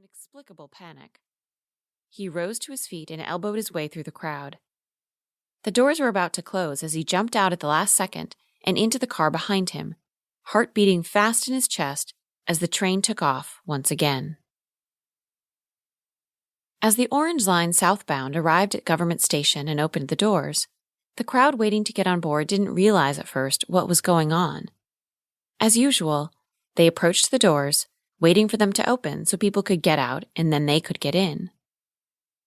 inexplicable panic. He rose to his feet and elbowed his way through the crowd. The doors were about to close as he jumped out at the last second and into the car behind him, heart beating fast in his chest as the train took off once again. As the Orange Line southbound arrived at Government Station and opened the doors, the crowd waiting to get on board didn't realize at first what was going on. As usual, they approached the doors, waiting for them to open so people could get out and then they could get in.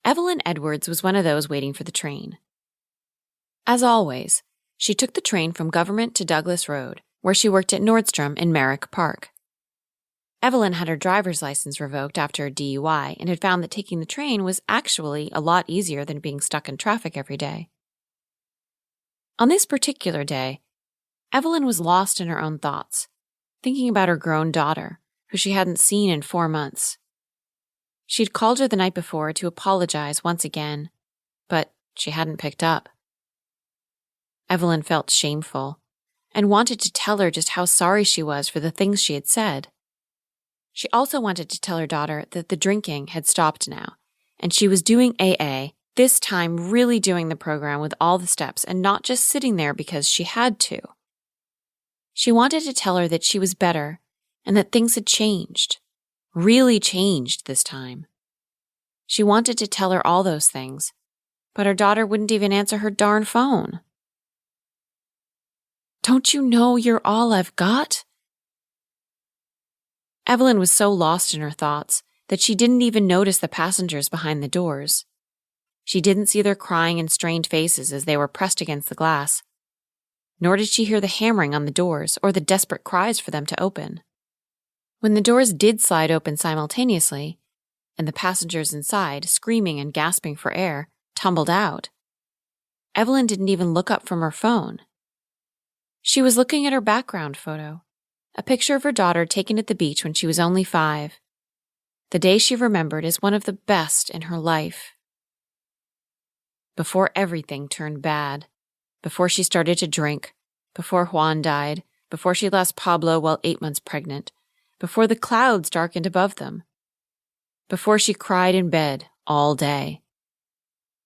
Evelyn Edwards was one of those waiting for the train. As always, she took the train from Government to Douglas Road, where she worked at Nordstrom in Merrick Park. Evelyn had her driver's license revoked after a DUI and had found that taking the train was actually a lot easier than being stuck in traffic every day. On this particular day, Evelyn was lost in her own thoughts, thinking about her grown daughter, who she hadn't seen in 4 months. She'd called her the night before to apologize once again, but she hadn't picked up. Evelyn felt shameful and wanted to tell her just how sorry she was for the things she had said. She also wanted to tell her daughter that the drinking had stopped now, and she was doing AA, this time really doing the program with all the steps and not just sitting there because she had to. She wanted to tell her that she was better and that things had changed, really changed this time. She wanted to tell her all those things, but her daughter wouldn't even answer her darn phone. "Don't you know you're all I've got?" Evelyn was so lost in her thoughts that she didn't even notice the passengers behind the doors. She didn't see their crying and strained faces as they were pressed against the glass, nor did she hear the hammering on the doors or the desperate cries for them to open. When the doors did slide open simultaneously, and the passengers inside, screaming and gasping for air, tumbled out, Evelyn didn't even look up from her phone. She was looking at her background photo, a picture of her daughter taken at the beach when she was only 5. The day she remembered as one of the best in her life. Before everything turned bad, before she started to drink, before Juan died, before she lost Pablo while 8 months pregnant, before the clouds darkened above them, before she cried in bed all day,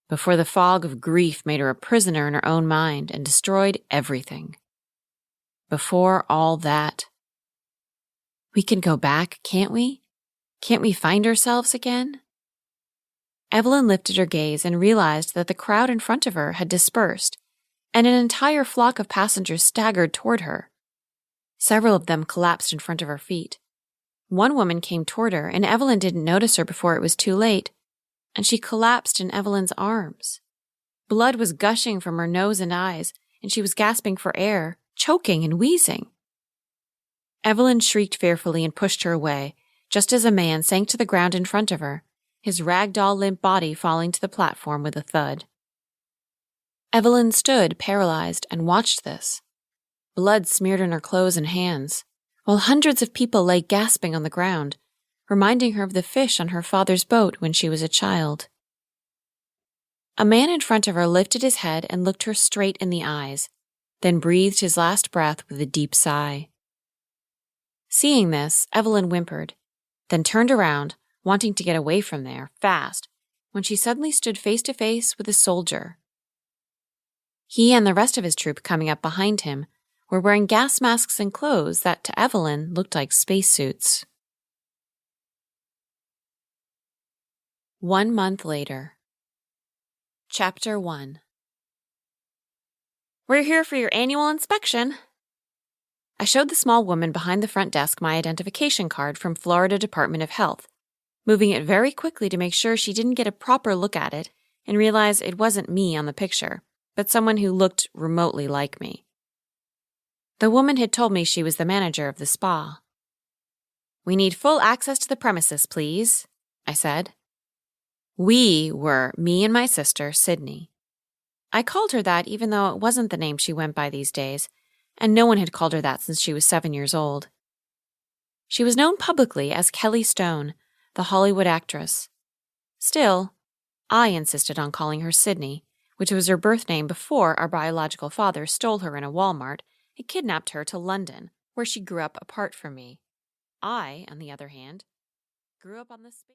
before the fog of grief made her a prisoner in her own mind and destroyed everything. Before all that. We can go back, can't we? Can't we find ourselves again? Evelyn lifted her gaze and realized that the crowd in front of her had dispersed, and an entire flock of passengers staggered toward her. Several of them collapsed in front of her feet. One woman came toward her, and Evelyn didn't notice her before it was too late, and she collapsed in Evelyn's arms. Blood was gushing from her nose and eyes, and she was gasping for air, choking and wheezing. Evelyn shrieked fearfully and pushed her away, just as a man sank to the ground in front of her, his ragdoll limp body falling to the platform with a thud. Evelyn stood paralyzed and watched this. Blood smeared on her clothes and hands, while hundreds of people lay gasping on the ground, reminding her of the fish on her father's boat when she was a child. A man in front of her lifted his head and looked her straight in the eyes, then breathed his last breath with a deep sigh. Seeing this, Evelyn whimpered, then turned around, wanting to get away from there, fast, when she suddenly stood face to face with a soldier. He and the rest of his troop coming up behind him were wearing gas masks and clothes that to Evelyn looked like spacesuits. 1 month later. Chapter 1. "We're here for your annual inspection." I showed the small woman behind the front desk my identification card from Florida Department of Health, moving it very quickly to make sure she didn't get a proper look at it and realize it wasn't me on the picture, but someone who looked remotely like me. The woman had told me she was the manager of the spa. "We need full access to the premises, please," I said. We were me and my sister, Sydney. I called her that even though it wasn't the name she went by these days, and no one had called her that since she was 7 years old. She was known publicly as Kelly Stone, the Hollywood actress. Still, I insisted on calling her Sydney, which was her birth name before our biological father stole her in a Walmart and kidnapped her to London, where she grew up apart from me. I, on the other hand, grew up on the space.